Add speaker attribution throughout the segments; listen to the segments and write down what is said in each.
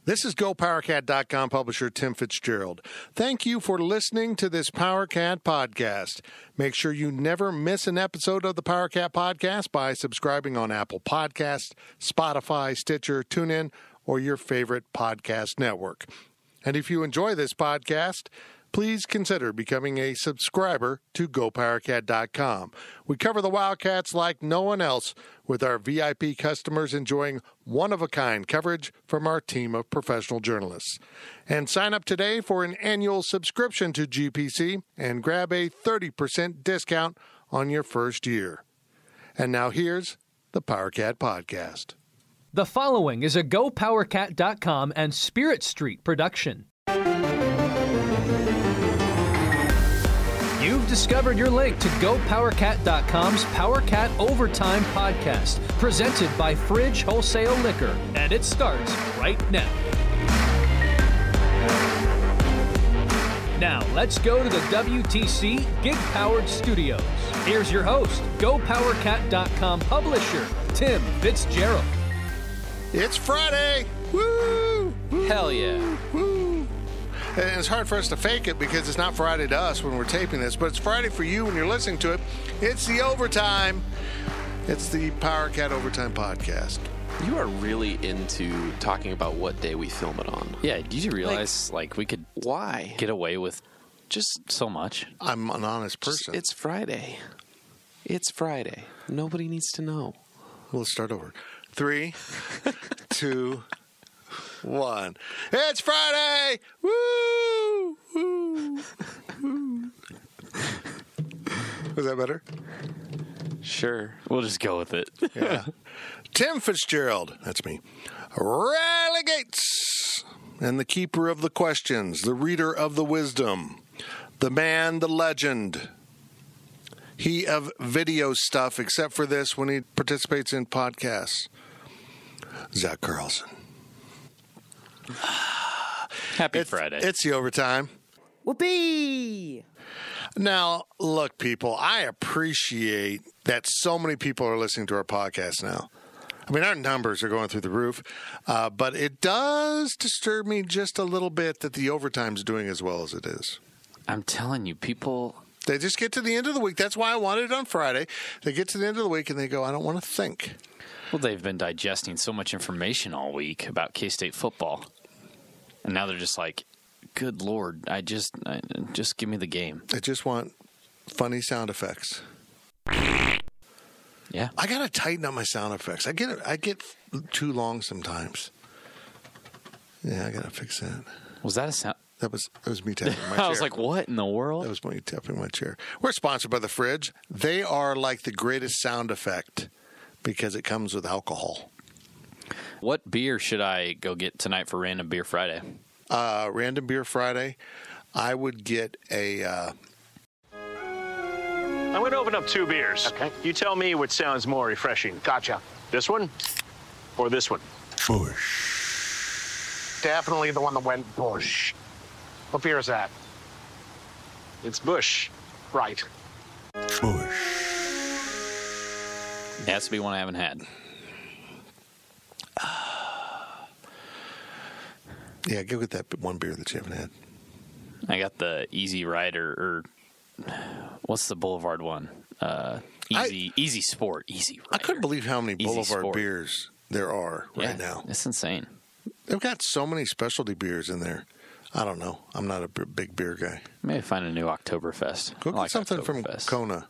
Speaker 1: This is GoPowerCat.com publisher Tim Fitzgerald. Thank you for listening to this PowerCat podcast. Make sure you never miss an episode of the PowerCat podcast by subscribing on Apple Podcasts, Spotify, Stitcher, TuneIn, or your favorite podcast network. And if you enjoy this podcast, please consider becoming a subscriber to GoPowerCat.com. We cover the Wildcats like no one else, with our VIP customers enjoying one-of-a-kind coverage from our team of professional journalists. And sign up today for an annual subscription to GPC and grab a 30% discount on your first year. And now here's the PowerCat Podcast.
Speaker 2: The following is a GoPowerCat.com and Spirit Street production. You've discovered your link to GoPowerCat.com's PowerCat Overtime podcast, presented by Fridge Wholesale Liquor, and it starts right now. Now, let's go to the WTC Gig-Powered Studios. Here's your host, GoPowerCat.com publisher, Tim Fitzgerald.
Speaker 1: It's Friday! Woo! Woo!
Speaker 3: Hell yeah.
Speaker 1: Woo! And it's hard for us to fake it because it's not Friday to us when we're taping this, but it's Friday for you when you're listening to it. It's the overtime. It's the PowerCat Overtime Podcast.
Speaker 3: You are really into talking about what day we film it on.
Speaker 4: Yeah, did you realize, we could
Speaker 3: Why?
Speaker 4: get away with just so much?
Speaker 1: I'm an honest person.
Speaker 3: It's Friday. It's Friday. Nobody needs to know.
Speaker 1: Let's start over. 3, 2, 1. It's Friday! Woo! Woo! Woo! Was that better?
Speaker 4: Sure. We'll just go with it.
Speaker 1: Yeah. Tim Fitzgerald, that's me, Riley Gates, and the keeper of the questions, the reader of the wisdom, the man, the legend. He of video stuff, except for this when he participates in podcasts. Zach Carlson.
Speaker 4: Happy Friday.
Speaker 1: It's the overtime.
Speaker 5: Whoopee!
Speaker 1: Now, look, people, I appreciate that so many people are listening to our podcast now. I mean, our numbers are going through the roof, but it does disturb me just a little bit that the overtime's doing as well as it is.
Speaker 4: I'm telling you, people...
Speaker 1: They just get to the end of the week. That's why I wanted it on Friday. They get to the end of the week and they go, I don't want to think.
Speaker 4: Well, they've been digesting so much information all week about K-State football. And now they're just like, good Lord, just give me the game.
Speaker 1: I just want funny sound effects.
Speaker 4: Yeah.
Speaker 1: I got to tighten up my sound effects. I get too long sometimes. Yeah, I got to fix that.
Speaker 4: Was that a sound?
Speaker 1: That was me tapping my chair.
Speaker 4: I was like, what in the world?
Speaker 1: That was me tapping my chair. We're sponsored by The Fridge. They are like the greatest sound effect because it comes with alcohol.
Speaker 4: What beer should I go get tonight for Random Beer Friday?
Speaker 1: Random Beer Friday, I would get a...
Speaker 6: I'm going to open up 2 beers.
Speaker 7: Okay.
Speaker 6: You tell me which sounds more refreshing.
Speaker 7: Gotcha.
Speaker 6: This one or this one?
Speaker 1: Bush.
Speaker 7: Definitely the one that went Bush. What beer is that?
Speaker 6: It's Bush.
Speaker 7: Right.
Speaker 1: Bush.
Speaker 4: It has to be one I haven't had.
Speaker 1: Yeah, go get that one beer that you haven't had.
Speaker 4: I got the Easy Rider, or what's the Boulevard one? Easy Sport. Easy Rider.
Speaker 1: I couldn't believe how many
Speaker 4: Easy
Speaker 1: Boulevard
Speaker 4: Sport.
Speaker 1: beers there are right now.
Speaker 4: It's insane.
Speaker 1: They've got so many specialty beers in there. I don't know. I'm not a big beer guy.
Speaker 4: Maybe find a new Oktoberfest.
Speaker 1: Go
Speaker 4: I
Speaker 1: get
Speaker 4: like
Speaker 1: something from
Speaker 4: Oktoberfest.
Speaker 1: Kona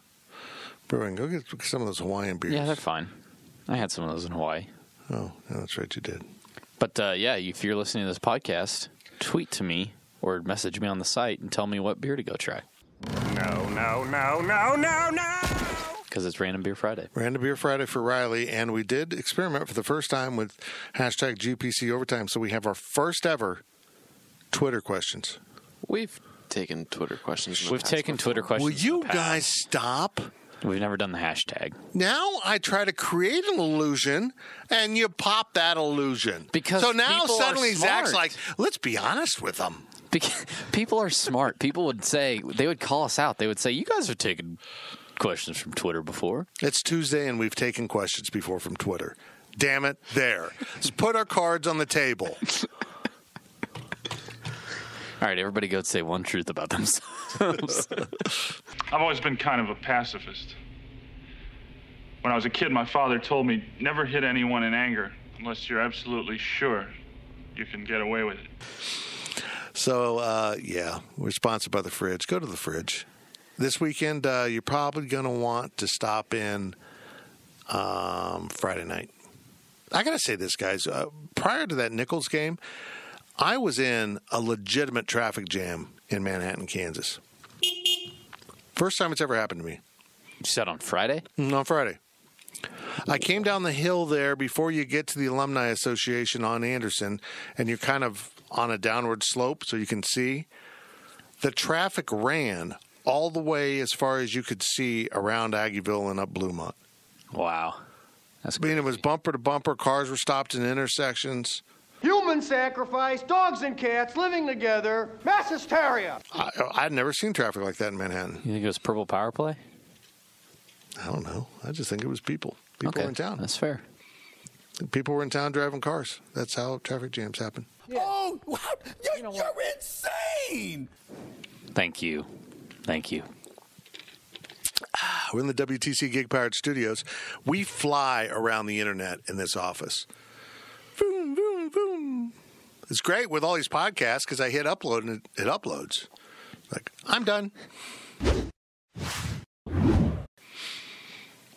Speaker 1: Brewing. Go get some of those Hawaiian beers.
Speaker 4: Yeah, they're fine. I had some of those in Hawaii.
Speaker 1: Oh, yeah, that's right, you did.
Speaker 4: But, if you're listening to this podcast, tweet to me or message me on the site and tell me what beer to go try.
Speaker 6: No.
Speaker 4: Because it's Random Beer Friday.
Speaker 1: Random Beer Friday for Riley, and we did experiment for the first time with hashtag GPC Overtime, so we have our first ever Twitter questions.
Speaker 3: We've taken Twitter questions. in the
Speaker 4: We've
Speaker 3: past
Speaker 4: taken
Speaker 3: before.
Speaker 4: Twitter questions.
Speaker 1: Will you
Speaker 4: in the past.
Speaker 1: guys stop?
Speaker 4: We've never done the hashtag.
Speaker 1: Now I try to create an illusion, and you pop that illusion.
Speaker 4: Because
Speaker 1: so now
Speaker 4: people are
Speaker 1: suddenly Zach's
Speaker 4: smart.
Speaker 1: like, let's be honest with them.
Speaker 4: Because people are smart. People would say, they would call us out. They would say, you guys are taking questions from Twitter before.
Speaker 1: It's Tuesday, and we've taken questions before from Twitter. Damn it, there. Let's put our cards on the table.
Speaker 4: All right, everybody go say one truth about themselves.
Speaker 8: I've always been kind of a pacifist. When I was a kid, my father told me never hit anyone in anger unless you're absolutely sure you can get away with it.
Speaker 1: So, we're sponsored by The Fridge. Go to The Fridge. This weekend, you're probably going to want to stop in Friday night. I got to say this, guys. Prior to that Nichols game, I was in a legitimate traffic jam in Manhattan, Kansas. First time it's ever happened to me.
Speaker 4: You said on Friday?
Speaker 1: On Friday. I came down the hill there before you get to the Alumni Association on Anderson, and you're kind of on a downward slope so you can see. The traffic ran all the way as far as you could see around Aggieville and up Bluemont.
Speaker 4: Wow. That's
Speaker 1: I mean, it was bumper to bumper. Cars were stopped in intersections.
Speaker 9: Human sacrifice, dogs and cats living together, mass hysteria.
Speaker 1: I'd never seen traffic like that in Manhattan.
Speaker 4: You think it was Purple Power Play?
Speaker 1: I don't know. I just think it was people. People were in town.
Speaker 4: That's fair.
Speaker 1: People were in town driving cars. That's how traffic jams happen.
Speaker 10: Yeah. Oh, wow. You're insane.
Speaker 4: Thank you.
Speaker 1: We're in the WTC Gig Powered Studios. We fly around the internet in this office. Boom, boom, boom. It's great with all these podcasts because I hit upload and it uploads. Like, I'm done.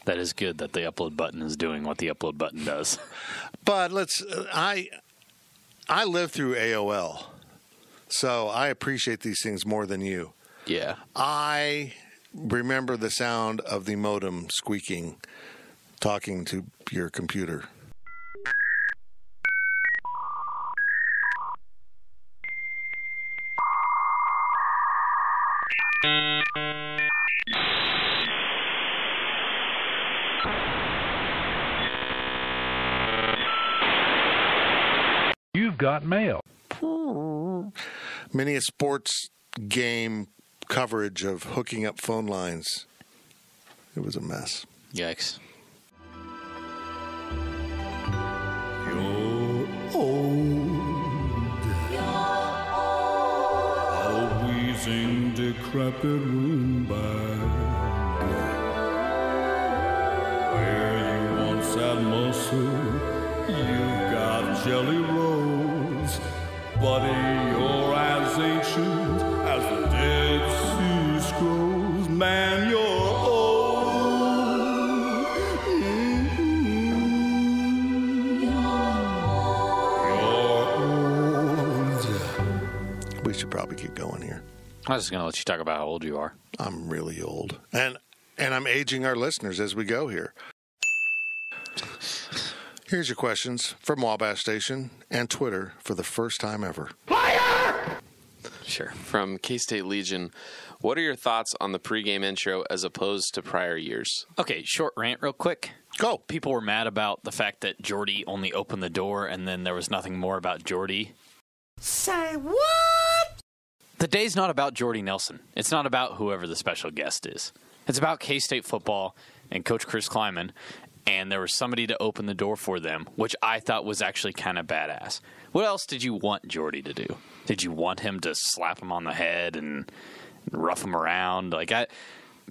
Speaker 4: That is good that the upload button is doing what the upload button does.
Speaker 1: But I lived through AOL, so I appreciate these things more than you.
Speaker 3: Yeah.
Speaker 1: I remember the sound of the modem squeaking, talking to your computer.
Speaker 11: You've got mail.
Speaker 1: Many a sports game coverage of hooking up phone lines. It was a mess.
Speaker 4: Yikes.
Speaker 10: You're old. A wheezing, decrepit room where you once had muscle, you've got jelly rolls. Buddy, you're as ancient as the Dead Sea Scrolls. Man, you're old. You're old.
Speaker 1: We should probably keep going here.
Speaker 4: I was just going to let you talk about how old you are.
Speaker 1: I'm really old. And I'm aging our listeners as we go here. Here's your questions from Wabash Station and Twitter for the first time ever.
Speaker 3: Fire! Sure. From K-State Legion, what are your thoughts on the pregame intro as opposed to prior years?
Speaker 4: Okay, short rant real quick.
Speaker 1: Go.
Speaker 4: People were mad about the fact that Jordy only opened the door and then there was nothing more about Jordy.
Speaker 5: Say what?
Speaker 4: The day's not about Jordy Nelson. It's not about whoever the special guest is. It's about K-State football and Coach Chris Kleiman. And there was somebody to open the door for them, which I thought was actually kind of badass. What else did you want Jordy to do? Did you want him to slap him on the head and rough him around?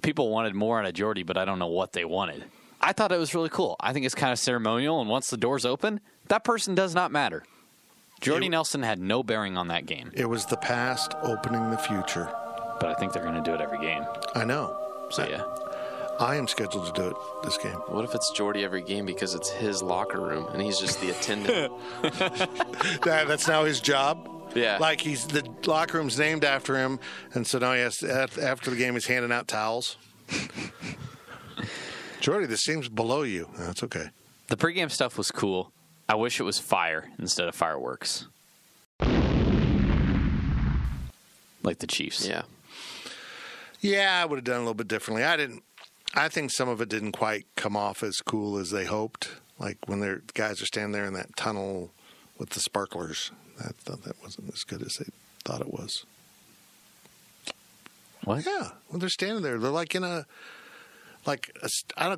Speaker 4: People wanted more out of Jordy, but I don't know what they wanted. I thought it was really cool. I think it's kind of ceremonial, and once the door's open, that person does not matter. Jordy Nelson had no bearing on that game.
Speaker 1: It was the past opening the future.
Speaker 4: But I think they're going to do it every game.
Speaker 1: I know.
Speaker 4: So, yeah.
Speaker 1: I am scheduled to do it this game.
Speaker 3: What if it's Jordy every game because it's his locker room and he's just the attendant?
Speaker 1: That's now his job?
Speaker 3: Yeah.
Speaker 1: Like the locker room's named after him, and so now he has after the game he's handing out towels. Jordy, this seems below you. That's okay.
Speaker 4: The pregame stuff was cool. I wish it was fire instead of fireworks. Like the Chiefs.
Speaker 3: Yeah.
Speaker 1: Yeah, I would have done a little bit differently. I think some of it didn't quite come off as cool as they hoped. Like when the guys are standing there in that tunnel with the sparklers. I thought that wasn't as good as they thought it was.
Speaker 4: What?
Speaker 1: Yeah, when they're standing there, they're like in I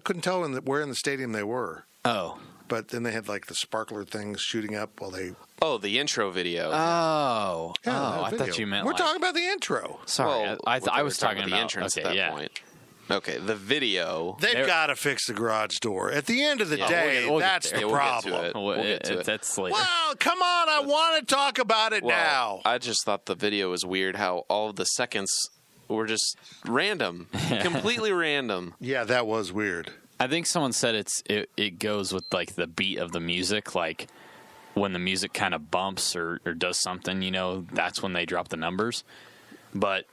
Speaker 1: couldn't tell where in the stadium they were.
Speaker 4: Oh.
Speaker 1: But then they had like the sparkler things shooting up while they.
Speaker 3: Oh, the intro video.
Speaker 4: Oh.
Speaker 1: Yeah,
Speaker 4: I thought you meant
Speaker 1: We're
Speaker 4: like...
Speaker 1: talking about the intro.
Speaker 4: Sorry,
Speaker 3: Well,
Speaker 4: I was talking
Speaker 3: about
Speaker 4: about
Speaker 3: the entrance
Speaker 4: okay,
Speaker 3: at that
Speaker 4: yeah.
Speaker 3: point. Okay, the video.
Speaker 1: They've got to fix the garage door. At the end of the day,
Speaker 4: we'll get
Speaker 1: that's
Speaker 4: there.
Speaker 1: the
Speaker 3: We'll get
Speaker 1: problem.
Speaker 3: to it. We'll get to it.
Speaker 4: That's later.
Speaker 1: Well, come on. I want to talk about it now.
Speaker 3: I just thought the video was weird how all of the seconds were just random. Completely random.
Speaker 1: Yeah, that was weird.
Speaker 4: I think someone said it goes with like the beat of the music, like when the music kind of bumps or does something, that's when they drop the numbers. But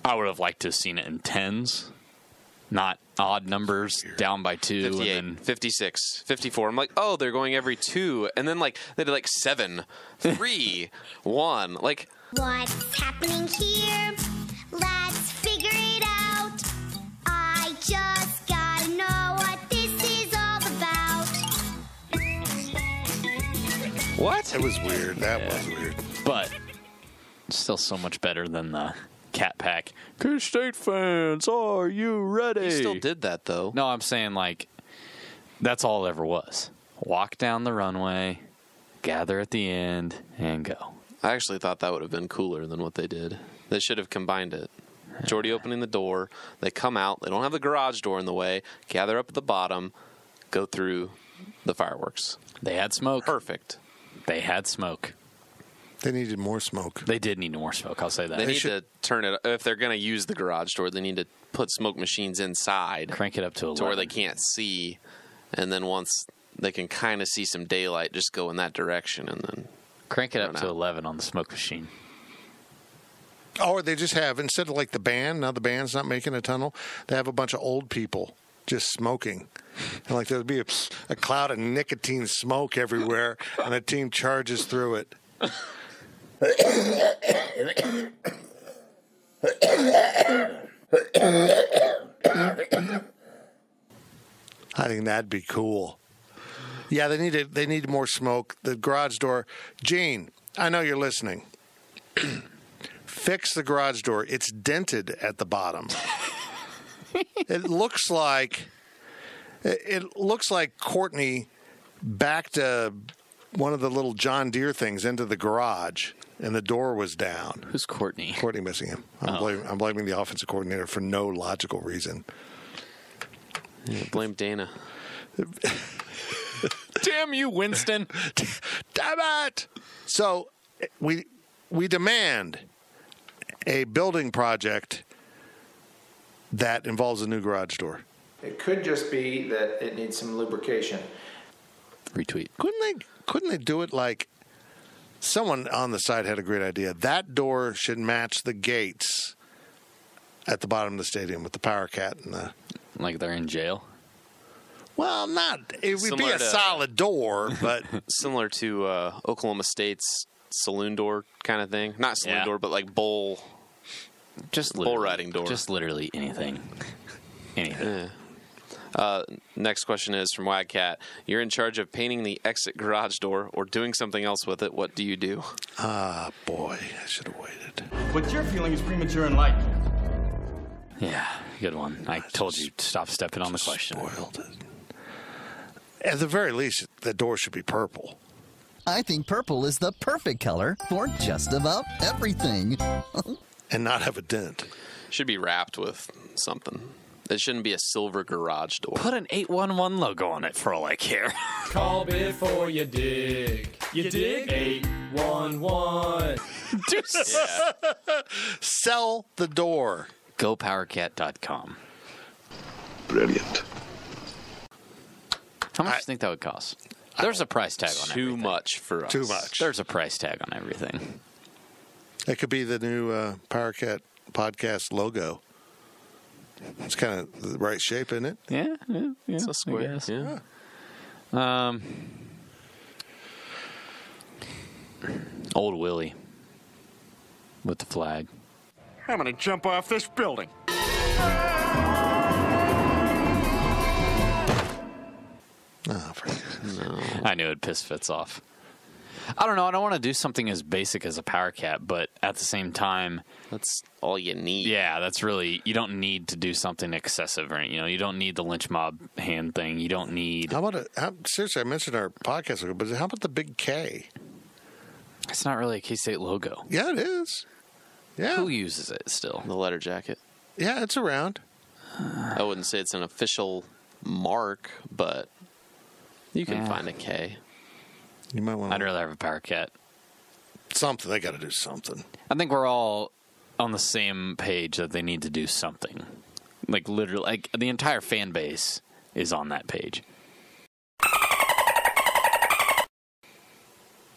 Speaker 4: I would have liked to have seen it in tens, not odd numbers down by 2.
Speaker 3: 58,
Speaker 4: and then
Speaker 3: 56, 54. I'm like, oh, they're going every 2. And then like they did like 7, 3, 1. Like,
Speaker 11: what's happening here? Let's figure it out. I just gotta know what this is all about.
Speaker 3: what?
Speaker 1: It was weird. That was weird.
Speaker 4: but still so much better than the Cat Pack. K-State fans, are you ready?
Speaker 3: He still did that though.
Speaker 4: No, I'm saying like that's all it ever was. Walk down the runway, gather at the end, and go.
Speaker 3: I actually thought that would have been cooler than what they did. They should have combined it. Jordy opening the door. They come out. They don't have the garage door in the way. Gather up at the bottom. Go through the fireworks.
Speaker 4: They had smoke.
Speaker 3: Perfect.
Speaker 4: They had smoke.
Speaker 1: They needed more smoke.
Speaker 4: They did need more smoke, I'll say that.
Speaker 3: They need to turn it. If they're going to use the garage door, they need to put smoke machines inside.
Speaker 4: Crank it up to 11.
Speaker 3: To where they can't see. And then once they can kind of see some daylight, just go in that direction and then
Speaker 4: crank it up to 11 on the smoke machine.
Speaker 1: Or they just have, instead of like the band, now the band's not making a tunnel, they have a bunch of old people just smoking. And like there'd be a cloud of nicotine smoke everywhere, and the team charges through it. I think that'd be cool. Yeah, they need more smoke. The garage door. Gene, I know you're listening. Fix the garage door. It's dented at the bottom. It looks like Courtney backed one of the little John Deere things into the garage, and the door was down.
Speaker 4: Who's Courtney?
Speaker 1: Courtney Missingham. I'm blaming the offensive coordinator for no logical reason.
Speaker 3: Yeah, blame Dana.
Speaker 4: Damn you, Winston.
Speaker 1: Damn it! So we demand a building project that involves a new garage door.
Speaker 12: It could just be that it needs some lubrication.
Speaker 4: Retweet.
Speaker 1: Couldn't they do it like someone on the side had a great idea? That door should match the gates at the bottom of the stadium with the Power Cat and the.
Speaker 4: Like they're in jail?
Speaker 1: Well, it would be a solid door, but
Speaker 3: similar to Oklahoma State's saloon door kind of thing. Not saloon door, but like bull riding door.
Speaker 4: Just literally anything. Anything.
Speaker 3: Next question is from Wagcat. You're in charge of painting the exit garage door or doing something else with it. What do you do?
Speaker 1: Ah, boy, I should have waited.
Speaker 13: What you're feeling is premature and light.
Speaker 4: Yeah, good one. I told you to stop stepping on the question.
Speaker 1: Spoiled it. At the very least, the door should be purple.
Speaker 14: I think purple is the perfect color for just about everything.
Speaker 1: And not have a dent.
Speaker 3: Should be wrapped with something. It shouldn't be a silver garage door.
Speaker 4: Put an 811 logo on it for all I care.
Speaker 2: Call before you dig. You dig? 811.
Speaker 1: Sell the door.
Speaker 4: GoPowerCat.com.
Speaker 10: Brilliant.
Speaker 4: How much do you think that would cost? There's a price tag on everything.
Speaker 3: Too much for us.
Speaker 1: Too much.
Speaker 4: There's a price tag on everything.
Speaker 1: It could be the new Power Cat podcast logo. It's kind of the right shape, isn't it?
Speaker 4: Yeah.
Speaker 3: It's a square.
Speaker 4: Yeah. Old Willie with the flag.
Speaker 7: I'm going to jump off this building.
Speaker 1: No.
Speaker 4: I knew it'd piss Fitz off. I don't know. I don't want to do something as basic as a Power Cat, but at the same time,
Speaker 3: that's all you need.
Speaker 4: Yeah, that's really, you don't need to do something excessive, right? You don't need the lynch mob hand thing. You don't need.
Speaker 1: How about seriously? I mentioned our podcast, but how about the big K?
Speaker 4: It's not really a K-State logo.
Speaker 1: Yeah, it is. Yeah.
Speaker 4: Who uses it still?
Speaker 3: The letter jacket.
Speaker 1: Yeah, it's around.
Speaker 3: I wouldn't say it's an official mark, but you can find a K.
Speaker 1: You might want.
Speaker 4: I'd rather have a Power Cat.
Speaker 1: Something. They got to do something.
Speaker 4: I think we're all on the same page that they need to do something. Like literally, like the entire fan base is on that page.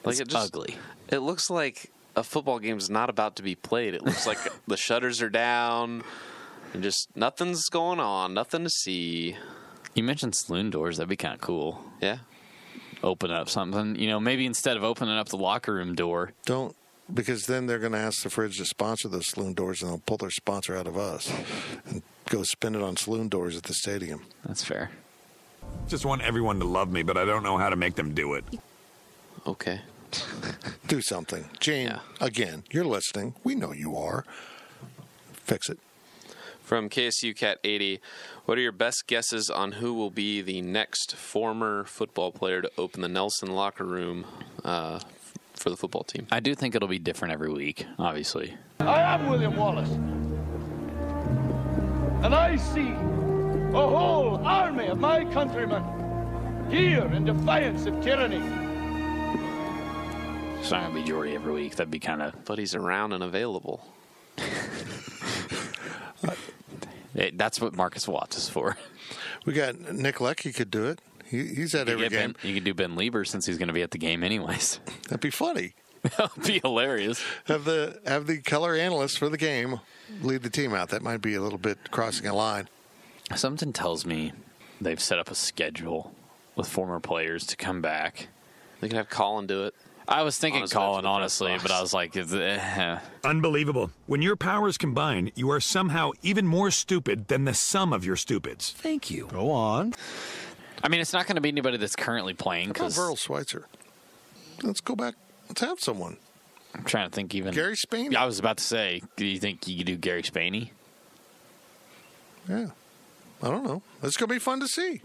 Speaker 3: Like
Speaker 4: it's ugly.
Speaker 3: It looks like a football game's not about to be played. It looks like the shutters are down and just nothing's going on, nothing to see.
Speaker 4: You mentioned saloon doors. That'd be kind of cool.
Speaker 3: Yeah.
Speaker 4: Open up something. Maybe instead of opening up the locker room door.
Speaker 1: Don't, because then they're going to ask the Fridge to sponsor those saloon doors, and they'll pull their sponsor out of us and go spend it on saloon doors at the stadium.
Speaker 4: That's fair.
Speaker 15: Just want everyone to love me, but I don't know how to make them do it.
Speaker 3: Okay.
Speaker 1: Do something. Gene, again, you're listening. We know you are. Fix it.
Speaker 3: From KSU Cat 80, what are your best guesses on who will be the next former football player to open the Nelson locker room for the football team?
Speaker 4: I do think it'll be different every week, obviously.
Speaker 16: I am William Wallace, and I see a whole army of my countrymen here in defiance of tyranny.
Speaker 4: It's not going to be Jordy every week. That'd be kind of...
Speaker 3: But he's around and available.
Speaker 4: That's what Marcus Watts is for.
Speaker 1: We got Nick Leckie could do it. He's at every game.
Speaker 4: You could do Ben Lieber since he's going to be at the game anyways.
Speaker 1: That'd be funny.
Speaker 4: That'd be hilarious.
Speaker 1: Have the color analyst for the game lead the team out. That might be a little bit crossing a line.
Speaker 4: Something tells me they've set up a schedule with former players to come back.
Speaker 3: They could have Colin do it.
Speaker 4: I was thinking Colin, honestly, but I was like...
Speaker 15: Unbelievable. When your powers combine, you are somehow even more stupid than the sum of your stupids.
Speaker 14: Thank you.
Speaker 1: Go on.
Speaker 4: I mean, it's not going to be anybody that's currently playing.
Speaker 1: How about Verl Schweitzer? Let's go back. Let's have someone.
Speaker 4: I'm trying to think even...
Speaker 1: Gary Spaney?
Speaker 4: I was about to say, do you think you could do Gary Spaney?
Speaker 1: Yeah. I don't know. It's going to be fun to see.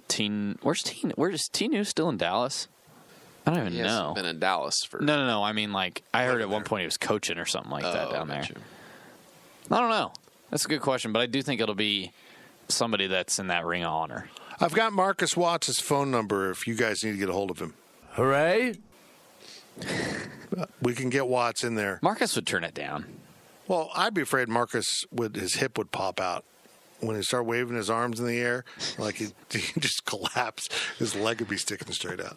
Speaker 4: Where's Tinu still in Dallas? I don't even know.
Speaker 3: He hasn't been in Dallas for...
Speaker 4: No. I mean, like, I heard at one point he was coaching or something like that down there. I don't know. That's a good question, but I do think it'll be somebody that's in that Ring of Honor.
Speaker 1: I've got Marcus Watts' phone number if you guys need to get a hold of him.
Speaker 14: Hooray!
Speaker 1: We can get Watts in there.
Speaker 4: Marcus would turn it down.
Speaker 1: Well, I'd be afraid his hip would pop out. When he started waving his arms in the air, like he just collapse. His leg would be sticking straight out.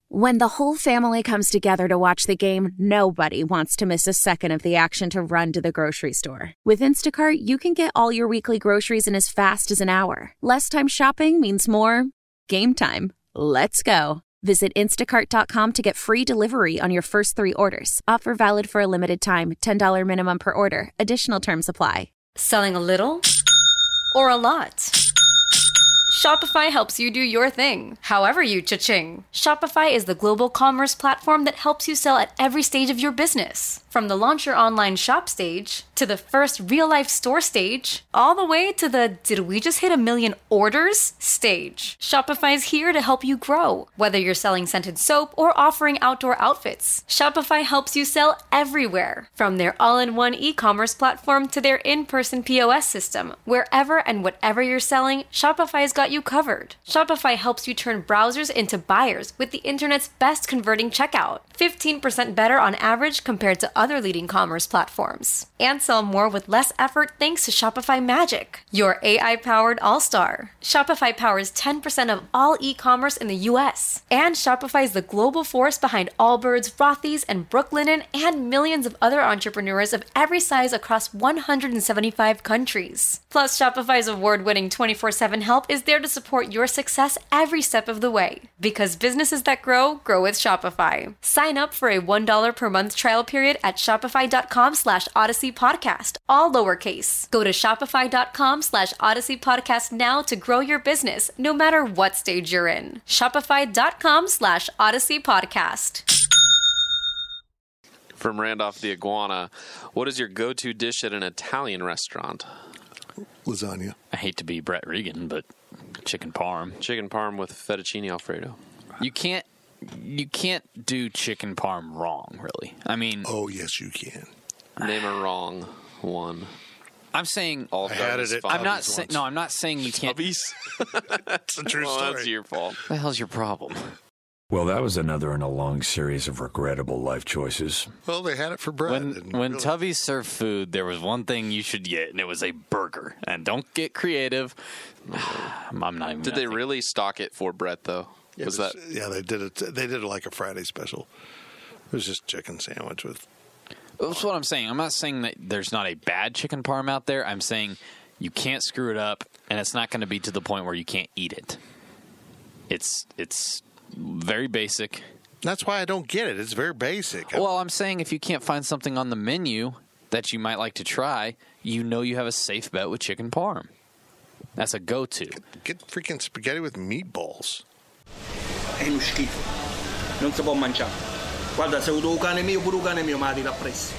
Speaker 17: When the whole family comes together to watch the game, nobody wants to miss a second of the action to run to the grocery store. With Instacart, you can get all your weekly groceries in as fast as an hour. Less time shopping means more game time. Let's go. Visit instacart.com to get free delivery on your first 3 orders. Offer valid for a limited time. $10 minimum per order. Additional terms apply.
Speaker 18: Selling a little or a lot? Shopify helps you do your thing, however you cha-ching. Shopify is the global commerce platform that helps you sell at every stage of your business. From the launch your online shop stage, to the first real-life store stage, all the way to the did we just hit 1 million orders stage. Shopify's here to help you grow. Whether you're selling scented soap or offering outdoor outfits, Shopify helps you sell everywhere. From their all-in-one e-commerce platform to their in-person POS system. Wherever and whatever you're selling, Shopify's got you covered. Shopify helps you turn browsers into buyers with the internet's best converting checkout. 15% better on average compared to other leading commerce platforms. And sell more with less effort thanks to Shopify Magic, your AI-powered all-star. Shopify powers 10% of all e-commerce in the US. And Shopify is the global force behind Allbirds, Rothy's, and Brooklinen, and millions of other entrepreneurs of every size across 175 countries. Plus, Shopify's award-winning 24/7 help is there to support your success every step of the way. Because businesses that grow, grow with Shopify. Sign Sign up for a $1 per month trial period at shopify.com/Odyssey Podcast, all lowercase. Go to shopify.com/Odyssey Podcast now to grow your business, no matter what stage you're in. Shopify.com/Odyssey Podcast.
Speaker 3: From Randolph the Iguana, what is your go-to dish at an Italian restaurant?
Speaker 1: Lasagna.
Speaker 4: I hate to be Brett Regan, but chicken parm.
Speaker 3: Chicken parm with fettuccine Alfredo.
Speaker 4: You can't do chicken parm wrong, really. I mean,
Speaker 1: oh yes, you can.
Speaker 3: Name a wrong one.
Speaker 4: I'm saying
Speaker 3: all.
Speaker 1: I had it at
Speaker 4: I'm not saying no. I'm not saying you can't.
Speaker 1: That's a true story.
Speaker 3: That's your fault.
Speaker 4: What the hell's your problem?
Speaker 15: Well, that was another in a long series of regrettable life choices.
Speaker 1: Well, they had it for bread.
Speaker 4: When Tubby's served food, there was one thing you should get, and it was a burger. And don't get creative. I'm not even.
Speaker 3: Did they really stock it for Brett though?
Speaker 1: Yeah, yeah, they did it. They did it like a Friday special. It was just chicken sandwich with.
Speaker 4: That's what I'm saying. I'm not saying that there's not a bad chicken parm out there. I'm saying you can't screw it up, and it's not going to be to the point where you can't eat it. It's very basic.
Speaker 1: That's why I don't get it. It's very basic.
Speaker 4: Well, I'm saying if you can't find something on the menu that you might like to try, you know you have a safe bet with chicken parm. That's a go-to.
Speaker 1: Get freaking spaghetti with meatballs.
Speaker 13: È uno schifo. Non si può mangiare. Guarda, se ho avuto un cane mio, pure un cane mio mi ha tirato appresso.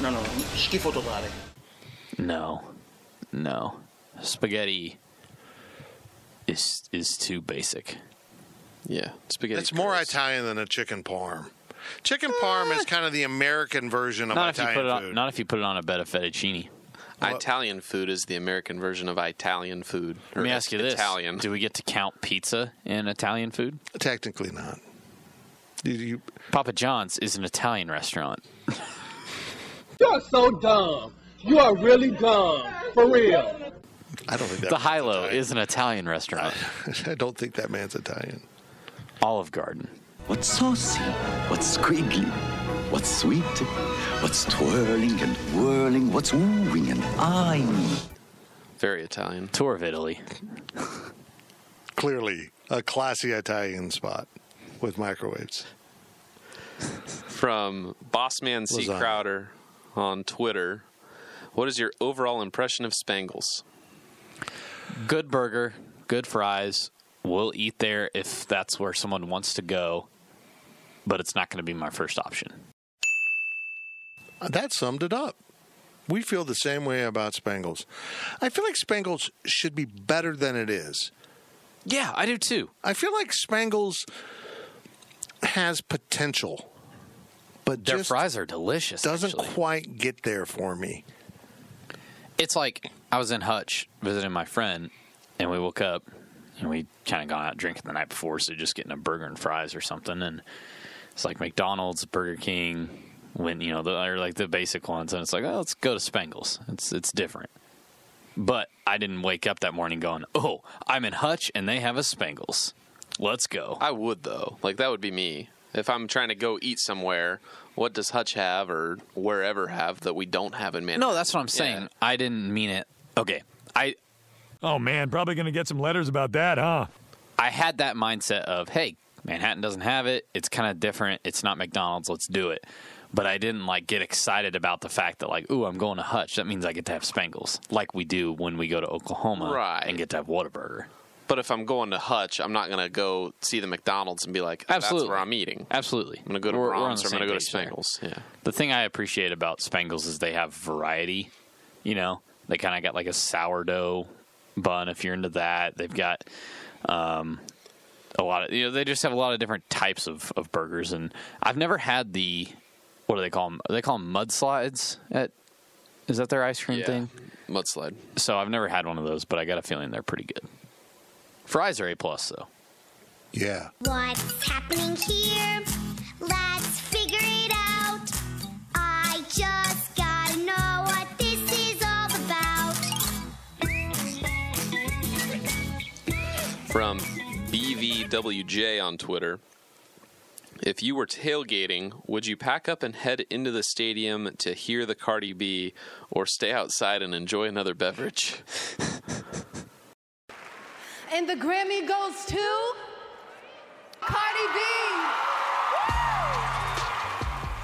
Speaker 13: No, schifo totale.
Speaker 4: No. Spaghetti is too basic.
Speaker 3: Yeah, spaghetti.
Speaker 1: It's more Italian than a chicken parm. Chicken parm is kind of the American version of Italian food.
Speaker 4: Not if you put it on a bed of fettuccine.
Speaker 3: Italian food is the American version of Italian food.
Speaker 4: Let me ask you this. Do we get to count pizza in Italian food?
Speaker 1: Technically not.
Speaker 4: Papa John's is an Italian restaurant.
Speaker 16: You're so dumb. You are really dumb. For real.
Speaker 1: I don't think that.
Speaker 4: The Hilo is an Italian restaurant.
Speaker 1: I don't think that man's Italian.
Speaker 4: Olive Garden.
Speaker 19: What's saucy? What's squiggly? What's sweet? What's twirling and whirling? What's wooing and eyeing?
Speaker 3: Very Italian.
Speaker 4: Tour of Italy.
Speaker 1: Clearly a classy Italian spot with microwaves.
Speaker 3: From Bossman C. Crowder on Twitter, what is your overall impression of Spangles?
Speaker 4: Good burger, good fries. We'll eat there if that's where someone wants to go, but it's not going to be my first option.
Speaker 1: That summed it up. We feel the same way about Spangles. I feel like Spangles should be better than it is.
Speaker 4: Yeah, I do too.
Speaker 1: I feel like Spangles has potential, but
Speaker 4: their fries are delicious.
Speaker 1: Doesn't quite get there for me.
Speaker 4: It's like I was in Hutch visiting my friend, and we woke up, and we kind of gone out drinking the night before, so just getting a burger and fries or something. And it's like McDonald's, Burger King, when they're like the basic ones, and it's like, oh, let's go to Spangles. It's different. But I didn't wake up that morning going, oh, I'm in Hutch and they have a Spangles. Let's go.
Speaker 3: I would, though. Like, that would be me. If I'm trying to go eat somewhere, what does Hutch have or wherever have that we don't have in Manhattan?
Speaker 4: No, that's what I'm saying. Yeah. I didn't mean it. Okay.
Speaker 15: Oh, man, probably going to get some letters about that, huh?
Speaker 4: I had that mindset of, hey, Manhattan doesn't have it. It's kind of different. It's not McDonald's. Let's do it. But I didn't, get excited about the fact that, ooh, I'm going to Hutch. That means I get to have Spangles, like we do when we go to Oklahoma and get to have Whataburger.
Speaker 3: But if I'm going to Hutch, I'm not going to go see the McDonald's and be like, that's where I'm eating.
Speaker 4: Absolutely.
Speaker 3: I'm going to go to Brahms or I'm going to go to Spangles. Yeah.
Speaker 4: The thing I appreciate about Spangles is they have variety. They kind of got a sourdough bun if you're into that. They've got a lot of, they just have a lot of different types of burgers. And I've never had the, what do they call them? They call them mudslides is that their ice cream thing?
Speaker 3: Mudslide.
Speaker 4: So I've never had one of those, but I got a feeling they're pretty good. Fries are A+, though.
Speaker 1: Yeah.
Speaker 11: What's happening here? Let's figure it out. I just gotta know what this is all about.
Speaker 3: From BVWJ on Twitter, if you were tailgating, would you pack up and head into the stadium to hear the Cardi B or stay outside and enjoy another beverage?
Speaker 20: And the Grammy goes to Cardi B.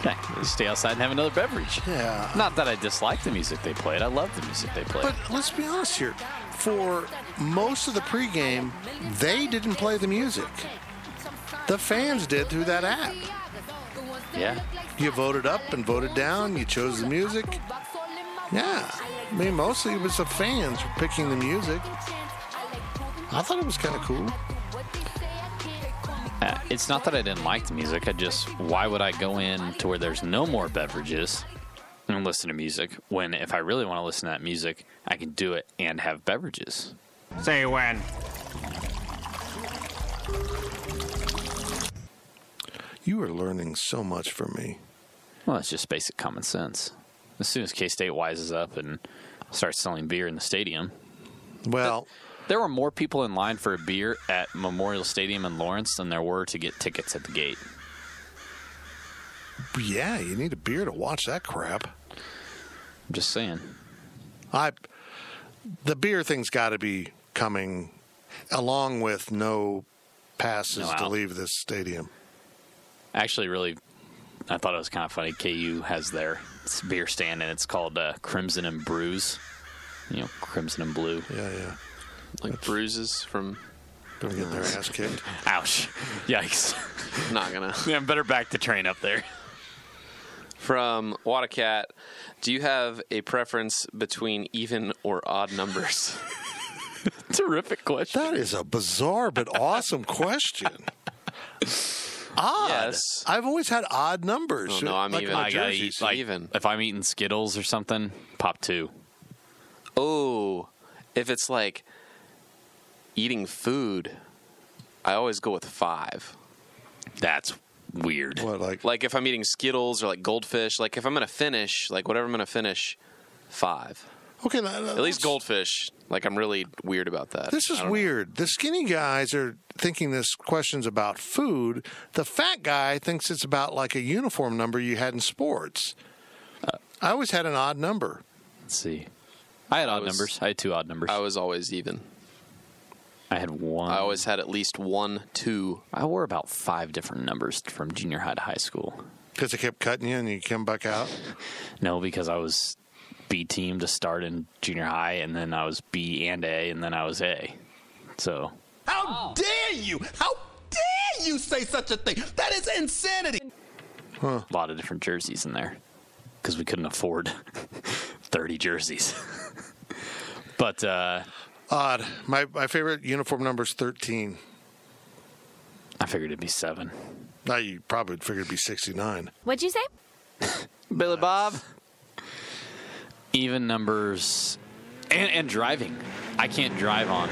Speaker 4: Okay, stay outside and have another beverage.
Speaker 1: Yeah.
Speaker 4: Not that I dislike the music they played. I love the music they played.
Speaker 1: But let's be honest here. For most of the pregame, they didn't play the music. The fans did through that app.
Speaker 4: Yeah.
Speaker 1: You voted up and voted down. You chose the music. Yeah. I mean, mostly it was the fans picking the music. I thought it was kind of cool.
Speaker 4: It's not that I didn't like the music. Why would I go in to where there's no more beverages and listen to music when if I really want to listen to that music, I can do it and have beverages?
Speaker 7: Say when.
Speaker 1: You are learning so much from me.
Speaker 4: Well, it's just basic common sense. As soon as K-State wises up and starts selling beer in the stadium.
Speaker 1: Well,
Speaker 4: there were more people in line for a beer at Memorial Stadium in Lawrence than there were to get tickets at the gate.
Speaker 1: Yeah, you need a beer to watch that crap.
Speaker 4: I'm just saying.
Speaker 1: The beer thing's got to be coming along with no passes to leave this stadium.
Speaker 4: Actually, really, I thought it was kind of funny. KU has their beer stand, and it's called Crimson and Brews. You know, crimson and blue.
Speaker 1: Yeah.
Speaker 3: Like bruises from...
Speaker 1: Gonna get their ass kicked.
Speaker 4: Ouch. Yikes.
Speaker 3: Not gonna.
Speaker 4: Yeah, better back the train up there.
Speaker 3: From Wadacat, do you have a preference between even or odd numbers?
Speaker 4: Terrific question.
Speaker 1: That is a bizarre but awesome question. Odd.
Speaker 3: Yes.
Speaker 1: I've always had odd numbers.
Speaker 3: Oh, no, I'm
Speaker 1: like
Speaker 3: even.
Speaker 1: on
Speaker 3: I gotta
Speaker 1: jerseys.
Speaker 3: eat even.
Speaker 4: If I'm eating Skittles or something, pop 2.
Speaker 3: Oh, if it's like eating food, I always go with 5.
Speaker 4: That's weird.
Speaker 1: What,
Speaker 3: like if I'm eating Skittles or like goldfish, like if I'm gonna finish, like whatever I'm gonna finish, 5.
Speaker 1: Okay,
Speaker 3: at least goldfish. Like I'm really weird about that.
Speaker 1: This is weird. The skinny guys are thinking this question's about food. The fat guy thinks it's about like a uniform number you had in sports. I always had an odd number.
Speaker 4: Let's see. I had odd numbers. I had 2 odd numbers.
Speaker 3: I was always even.
Speaker 4: I had 1.
Speaker 3: I always had at least 1, 2.
Speaker 4: I wore about 5 different numbers from junior high to high school.
Speaker 1: Because they kept cutting you and you come back out?
Speaker 4: No, because I was B team to start in junior high, and then I was B and A, and then I was A. So.
Speaker 5: How dare you? How dare you say such a thing? That is insanity.
Speaker 1: Huh.
Speaker 4: A lot of different jerseys in there because we couldn't afford 30 jerseys. But
Speaker 1: odd. My favorite uniform number is 13.
Speaker 4: I figured it'd be 7.
Speaker 1: Now you probably figured it'd be 69.
Speaker 18: What'd you say?
Speaker 4: Billy Bob. Even numbers and driving. I can't drive on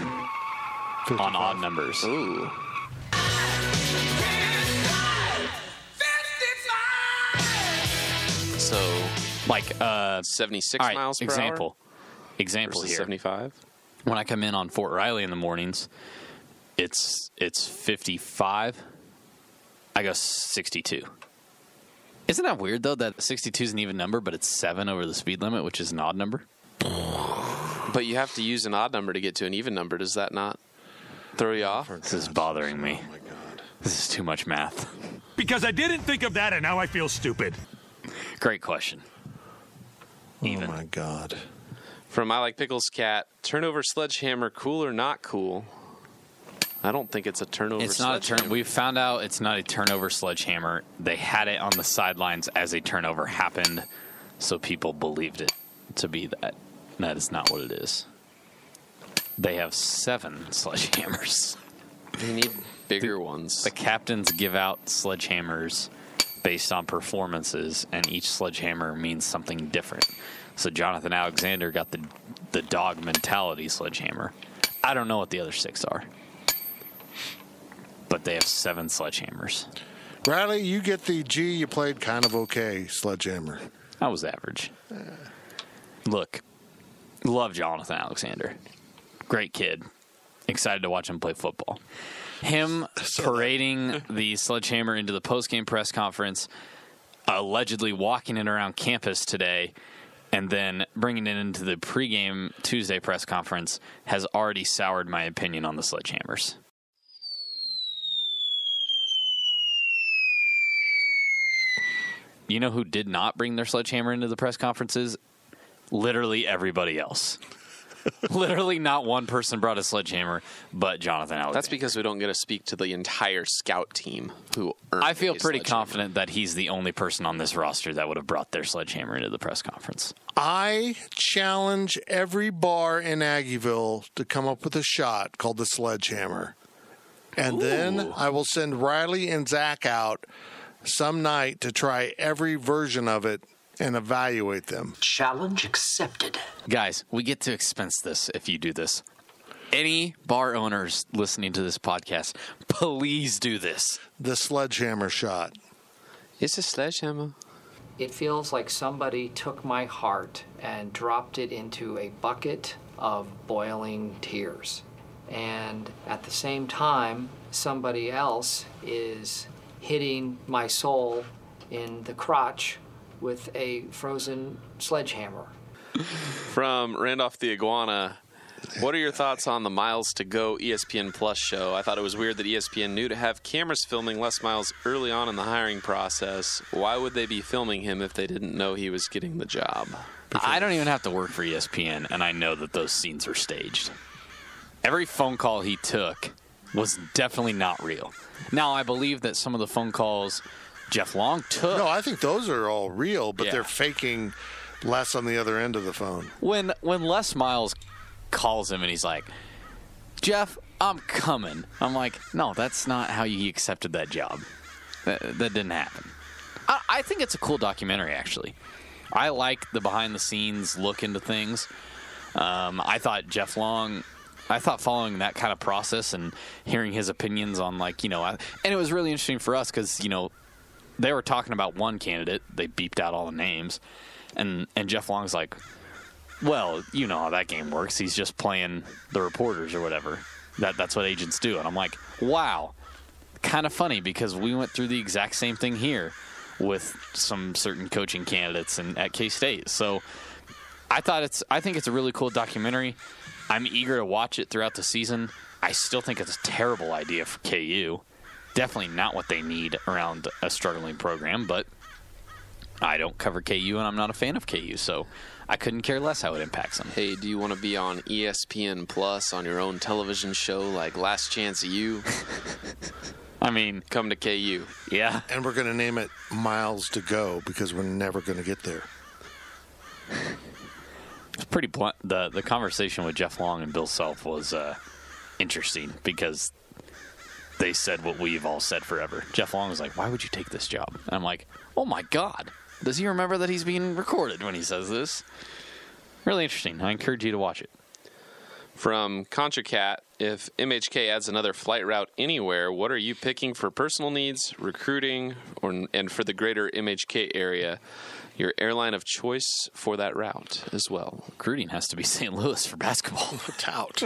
Speaker 1: 55.
Speaker 4: odd numbers.
Speaker 3: Ooh. So,
Speaker 4: like
Speaker 3: 76
Speaker 4: all right,
Speaker 3: miles per
Speaker 4: example.
Speaker 3: hour?
Speaker 4: Example
Speaker 3: Versus
Speaker 4: here.
Speaker 3: 75?
Speaker 4: When I come in on Fort Riley in the mornings, it's 55. I go 62. Isn't that weird, though, that 62 is an even number, but it's 7 over the speed limit, which is an odd number?
Speaker 3: But you have to use an odd number to get to an even number. Does that not throw you off?
Speaker 4: This is bothering me.
Speaker 1: Oh, my God.
Speaker 4: This is too much math.
Speaker 15: Because I didn't think of that, and now I feel stupid.
Speaker 4: Great question.
Speaker 1: Even. Oh, my God.
Speaker 3: From I Like Pickles Cat, turnover sledgehammer, cool or not cool? I don't think it's a turnover
Speaker 4: It's not a
Speaker 3: sledgehammer.
Speaker 4: turn. We found out it's not a turnover sledgehammer. They had it on the sidelines as a turnover happened, so people believed it to be that. That is not what it is. They have 7 sledgehammers.
Speaker 3: They need bigger ones.
Speaker 4: The captains give out sledgehammers based on performances, and each sledgehammer means something different. So Jonathan Alexander got the dog mentality sledgehammer. I don't know what the other 6 are. But they have 7 sledgehammers.
Speaker 1: Riley, you get the G, you played kind of okay sledgehammer.
Speaker 4: I was average. Look, love Jonathan Alexander. Great kid. Excited to watch him play football. Him parading the sledgehammer into the postgame press conference, allegedly walking it around campus today, and then bringing it into the pregame Tuesday press conference has already soured my opinion on the sledgehammers. You know who did not bring their sledgehammer into the press conferences? Literally everybody else. Literally not one person brought a sledgehammer but Jonathan Alexander.
Speaker 3: That's because we don't get to speak to the entire scout team who earned
Speaker 4: I feel
Speaker 3: a
Speaker 4: pretty
Speaker 3: sledgehammer.
Speaker 4: confident that he's the only person on this roster that would have brought their sledgehammer into the press conference.
Speaker 1: I challenge every bar in Aggieville to come up with a shot called the sledgehammer. And then I will send Riley and Zach out some night to try every version of it and evaluate them.
Speaker 20: Challenge accepted.
Speaker 4: Guys, we get to expense this if you do this. Any bar owners listening to this podcast, please do this.
Speaker 1: The sledgehammer shot.
Speaker 3: It's a sledgehammer.
Speaker 12: It feels like somebody took my heart and dropped it into a bucket of boiling tears. And at the same time, somebody else is hitting my soul in the crotch with a frozen sledgehammer.
Speaker 3: From Randolph the Iguana, what are your thoughts on the Miles to Go ESPN Plus show? I thought it was weird that ESPN knew to have cameras filming Les Miles early on in the hiring process. Why would they be filming him if they didn't know he was getting the job?
Speaker 4: I don't even have to work for ESPN, and I know that those scenes are staged. Every phone call he took was definitely not real. Now, I believe that some of the phone calls Jeff Long took...
Speaker 1: No, I think those are all real, but
Speaker 4: Yeah.
Speaker 1: they're faking Les on the other end of the phone.
Speaker 4: When Les Miles calls him and he's like, Jeff, I'm coming. I'm like, no, that's not how you accepted that job. That didn't happen. I think it's a cool documentary, actually. I like the behind-the-scenes look into things. I thought following that kind of process and hearing his opinions on, like, and it was really interesting for us because, they were talking about one candidate. They beeped out all the names. And Jeff Long's like, well, you know how that game works. He's just playing the reporters or whatever. That's what agents do. And I'm like, wow, kind of funny because we went through the exact same thing here with some certain coaching candidates at K-State. So I think it's a really cool documentary. I'm eager to watch it throughout the season. I still think it's a terrible idea for KU. Definitely not what they need around a struggling program, but I don't cover KU and I'm not a fan of KU, so I couldn't care less how it impacts them.
Speaker 3: Hey, do you want to be on ESPN Plus on your own television show like Last Chance U?
Speaker 4: I mean,
Speaker 3: come to KU.
Speaker 4: Yeah.
Speaker 1: And we're going to name it Miles to Go because we're never going to get there.
Speaker 4: It's pretty blunt. The conversation with Jeff Long and Bill Self was interesting because they said what we've all said forever. Jeff Long was like, why would you take this job? And I'm like, oh my God. Does he remember that he's being recorded when he says this? Really interesting. I encourage you to watch it.
Speaker 3: From ContraCat, if MHK adds another flight route anywhere, what are you picking for personal needs, recruiting, and for the greater MHK area? Your airline of choice for that route as well.
Speaker 4: Recruiting has to be St. Louis for basketball.
Speaker 1: No doubt.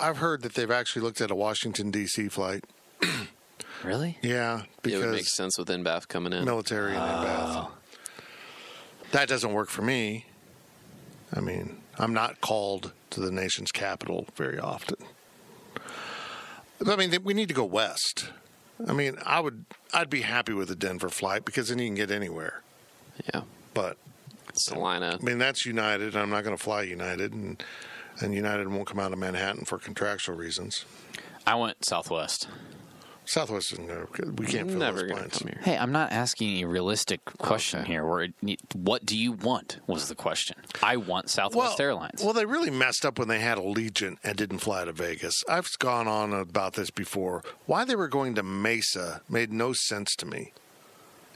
Speaker 1: I've heard that they've actually looked at a Washington, D.C. flight.
Speaker 4: Really?
Speaker 1: Yeah. Because
Speaker 3: it would make sense with NBAF coming in.
Speaker 1: Military and NBAF. That doesn't work for me. I mean, I'm not called to the nation's capital very often. I mean, we need to go west. I mean, I'd be happy with a Denver flight because then you can get anywhere.
Speaker 3: Yeah.
Speaker 1: But
Speaker 3: Salina.
Speaker 1: I mean, that's United. I'm not going to fly United, and United won't come out of Manhattan for contractual reasons.
Speaker 4: I went Southwest.
Speaker 1: Southwest isn't going to. We can't fill those planes.
Speaker 4: Hey, I'm not asking a realistic question here. What do you want was the question. I want Southwest Airlines.
Speaker 1: Well, they really messed up when they had Allegiant and didn't fly to Vegas. I've gone on about this before. Why they were going to Mesa made no sense to me.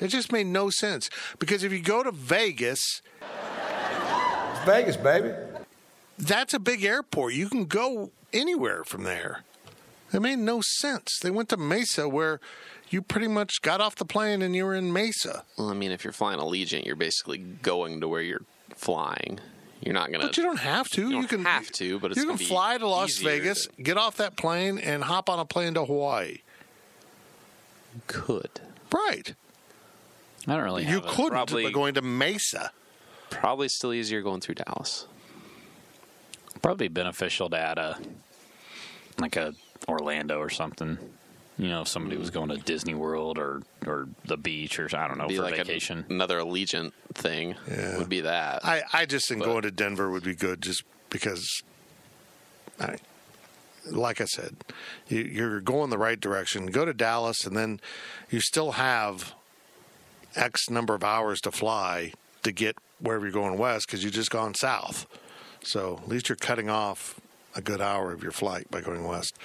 Speaker 1: It just made no sense. Because if you go to Vegas...
Speaker 21: It's Vegas, baby.
Speaker 1: That's a big airport. You can go anywhere from there. It made no sense. They went to Mesa where you pretty much got off the plane and you were in Mesa.
Speaker 3: Well, I mean, if you're flying Allegiant, you're basically going to where you're flying. You're not going to...
Speaker 1: But you don't have to.
Speaker 3: You don't have to, but it's
Speaker 1: you can fly to Las Vegas, get off that plane, and hop on a plane to Hawaii.
Speaker 3: Could.
Speaker 1: Right.
Speaker 4: I don't really
Speaker 1: You
Speaker 4: have
Speaker 1: couldn't
Speaker 3: Probably-
Speaker 1: by going to Mesa.
Speaker 3: Probably still easier going through Dallas.
Speaker 4: Probably beneficial to add a Orlando or something. You know, if somebody was going to Disney World or the beach or, I don't know,
Speaker 3: be
Speaker 4: for
Speaker 3: like
Speaker 4: vacation.
Speaker 3: Another Allegiant thing would be that.
Speaker 1: I just think going to Denver would be good just because, like I said, you're going the right direction. Go to Dallas, and then you still have X number of hours to fly to get wherever you're going west because you've just gone south. So at least you're cutting off a good hour of your flight by going west.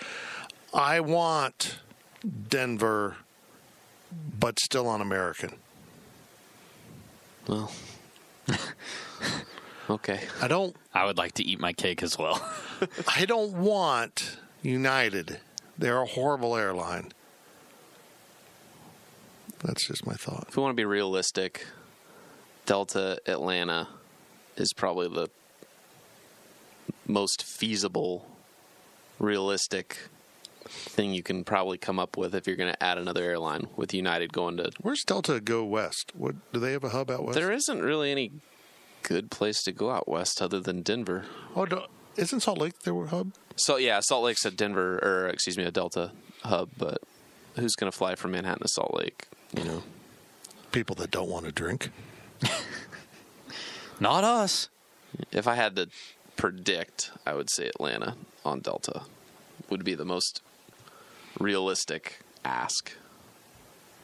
Speaker 1: I want Denver, but still on American.
Speaker 3: Well, okay.
Speaker 4: I would like to eat my cake as well.
Speaker 1: I don't want United. They're a horrible airline. That's just my thought.
Speaker 3: If we want to be realistic, Delta Atlanta is probably the most feasible, realistic thing you can probably come up with if you're going to add another airline with United going to.
Speaker 1: Where's Delta go west? What do they have a hub out west?
Speaker 3: There isn't really any good place to go out west other than Denver.
Speaker 1: Oh, isn't Salt Lake their hub?
Speaker 3: So yeah, Salt Lake's a Denver, or excuse me, a Delta hub. But who's going to fly from Manhattan to Salt Lake? You know,
Speaker 1: people that don't want to drink.
Speaker 4: Not us.
Speaker 3: If I had to predict, I would say Atlanta on Delta would be the most realistic ask.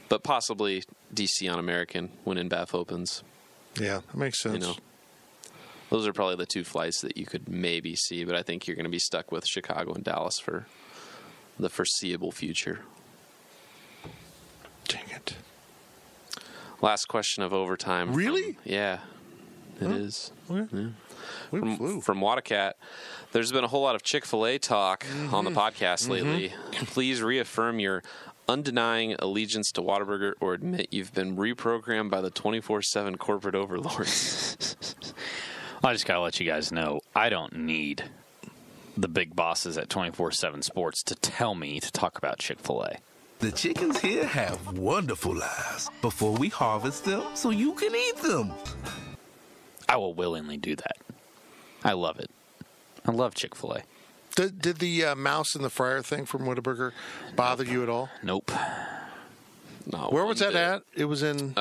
Speaker 3: But possibly DC on American when InBAF opens.
Speaker 1: Yeah, that makes sense.
Speaker 3: You know, those are probably the two flights that you could maybe see, but I think you're going to be stuck with Chicago and Dallas for the foreseeable future.
Speaker 1: Dang it.
Speaker 3: Last question of overtime.
Speaker 1: Really?
Speaker 3: Yeah, it is.
Speaker 1: Okay.
Speaker 3: Yeah. From Wadacat, there's been a whole lot of Chick-fil-A talk on the podcast lately. Please reaffirm your undenying allegiance to Whataburger or admit you've been reprogrammed by the 24/7 corporate overlords.
Speaker 4: I just got to let you guys know, I don't need the big bosses at 24/7 Sports to tell me to talk about Chick-fil-A.
Speaker 20: The chickens here have wonderful lives before we harvest them so you can eat them.
Speaker 4: I will willingly do that. I love it. I love Chick-fil-A.
Speaker 1: Did the mouse in the fryer thing from Whataburger bother you at all?
Speaker 4: Nope.
Speaker 3: No.
Speaker 1: Where was that at? It was in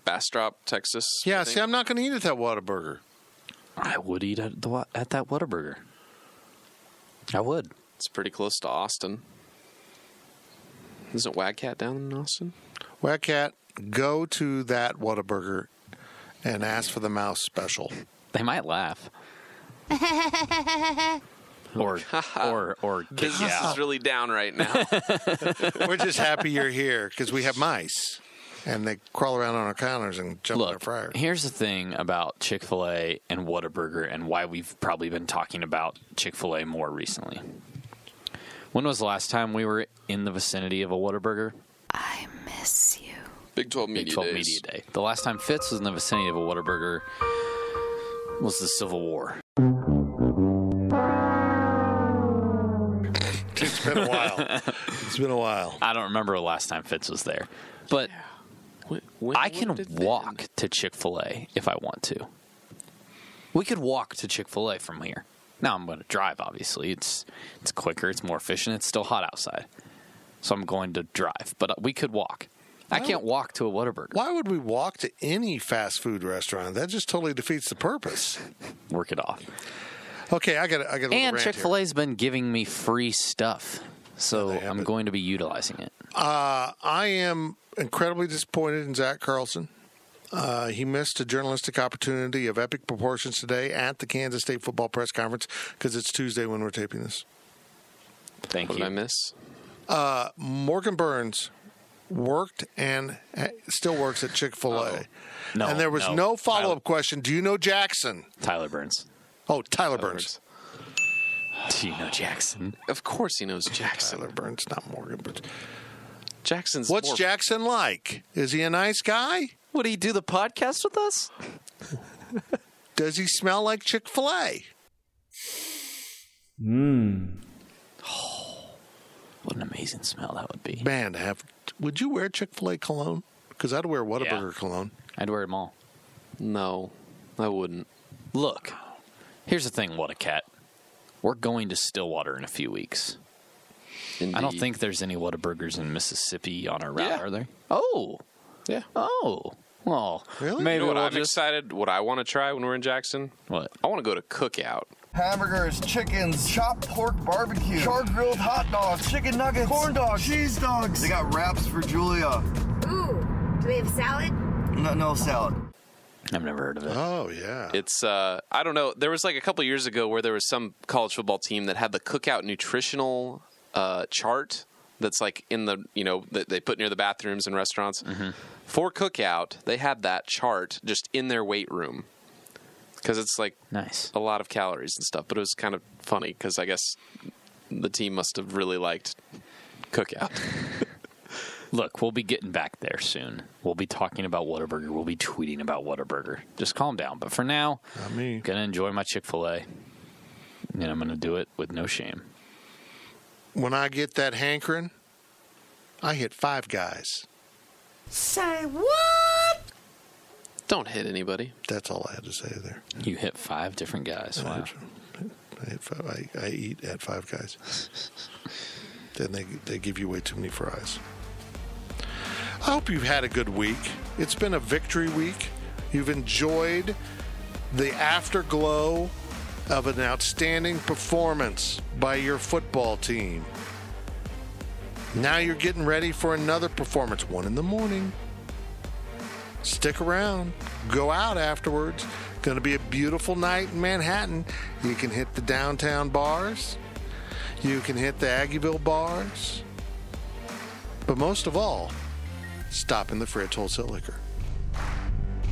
Speaker 3: Bastrop, Texas.
Speaker 1: Yeah, see, I'm not going to eat at that Whataburger.
Speaker 4: I would eat at that Whataburger. I would.
Speaker 3: It's pretty close to Austin. Isn't Wagcat down in Austin?
Speaker 1: Wagcat, go to that Whataburger and ask for the mouse special.
Speaker 4: They might laugh. or
Speaker 3: business is really down right now.
Speaker 1: We're just happy you're here because we have mice, and they crawl around on our counters and jump in our fryer.
Speaker 4: Here's the thing about Chick-fil-A and Whataburger and why we've probably been talking about Chick-fil-A more recently. When was the last time we were in the vicinity of a Whataburger?
Speaker 18: I miss you.
Speaker 3: Big 12 Media
Speaker 4: Big 12
Speaker 3: Days.
Speaker 4: Media Day. The last time Fitz was in the vicinity of a Whataburger was the Civil War.
Speaker 1: It's been a while. It's been a while.
Speaker 4: I don't remember the last time Fitz was there. But I can walk to Chick-fil-A if I want to. We could walk to Chick-fil-A from here. Now I'm going to drive, obviously. It's quicker. It's more efficient. It's still hot outside. So I'm going to drive. But we could walk. I can't walk to a Whataburger.
Speaker 1: Why would we walk to any fast food restaurant? That just totally defeats the purpose.
Speaker 4: Work it off.
Speaker 1: Okay, I got a little
Speaker 4: And
Speaker 1: rant
Speaker 4: Chick-fil-A's been giving me free stuff. So I'm going to be utilizing it.
Speaker 1: I am incredibly disappointed in Zach Carlson. He missed a journalistic opportunity of epic proportions today at the Kansas State football press conference because it's Tuesday when we're taping this.
Speaker 4: Thank
Speaker 3: What
Speaker 4: you.
Speaker 3: did I miss?
Speaker 1: Morgan Burns worked and still works at Chick-fil-A.
Speaker 4: No,
Speaker 1: and there was no follow-up question. Do you know Jackson?
Speaker 4: Tyler Burns.
Speaker 1: Oh, Tyler Burns.
Speaker 4: Do you know Jackson?
Speaker 3: Of course he knows Jackson.
Speaker 1: Tyler Burns, not Morgan Burns.
Speaker 3: Jackson's
Speaker 1: What's
Speaker 3: more...
Speaker 1: Jackson like? Is he a nice guy?
Speaker 4: Would he do the podcast with us?
Speaker 1: Does he smell like Chick-fil-A?
Speaker 4: Oh, what an amazing smell that would be.
Speaker 1: Man, would you wear Chick-fil-A cologne? Because I'd wear Whataburger cologne.
Speaker 4: I'd wear them all.
Speaker 3: No, I wouldn't.
Speaker 4: Look, here's the thing, Whatacat. We're going to Stillwater in a few weeks.
Speaker 3: Indeed.
Speaker 4: I don't think there's any Whataburgers in Mississippi on our route,
Speaker 3: Yeah.
Speaker 4: are there? Oh.
Speaker 3: Yeah.
Speaker 4: Oh. Well,
Speaker 1: Really?
Speaker 4: maybe
Speaker 3: You know what
Speaker 4: we'll
Speaker 3: I'm
Speaker 4: just...
Speaker 3: excited, what I want to try when we're in Jackson?
Speaker 4: What?
Speaker 3: I want to go to Cookout.
Speaker 6: Hamburgers, chickens, chopped pork barbecue, char-grilled hot dogs, chicken nuggets, corn dogs, cheese dogs. They got wraps for Julia.
Speaker 11: Ooh, do they have salad?
Speaker 6: No salad.
Speaker 4: I've never heard of it.
Speaker 1: Oh, yeah.
Speaker 3: It's, I don't know. There was like a couple years ago where there was some college football team that had the Cookout nutritional chart that's like in the, that they put near the bathrooms and restaurants.
Speaker 4: Mm-hmm.
Speaker 3: For Cookout, they had that chart just in their weight room because it's like
Speaker 4: nice,
Speaker 3: a lot of calories and stuff. But it was kind of funny because I guess the team must have really liked Cookout.
Speaker 4: Look, we'll be getting back there soon. We'll be talking about Whataburger. We'll be tweeting about Whataburger. Just calm down. But for now, I'm going to enjoy my Chick-fil-A. And I'm going to do it with no shame.
Speaker 1: When I get that hankering, I hit Five Guys.
Speaker 11: Say what?
Speaker 3: Don't hit anybody.
Speaker 1: That's all I had to say there.
Speaker 4: You hit 5 different guys. Wow.
Speaker 1: I hit five. I eat at Five Guys. Then they give you way too many fries. I hope you've had a good week. It's been a victory week. You've enjoyed the afterglow of an outstanding performance by your football team. Now you're getting ready for another performance, 1 a.m. Stick around. Go out afterwards. Going to be a beautiful night in Manhattan. You can hit the downtown bars. You can hit the Aggieville bars. But most of all, stop in the Fridge Wholesale Liquor.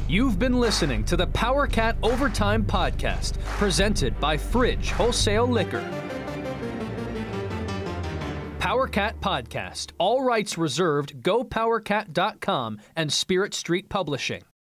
Speaker 2: You've been listening to the PowerCat Overtime Podcast, presented by Fridge Wholesale Liquor. PowerCat Podcast. All rights reserved. GoPowerCat.com and Spirit Street Publishing.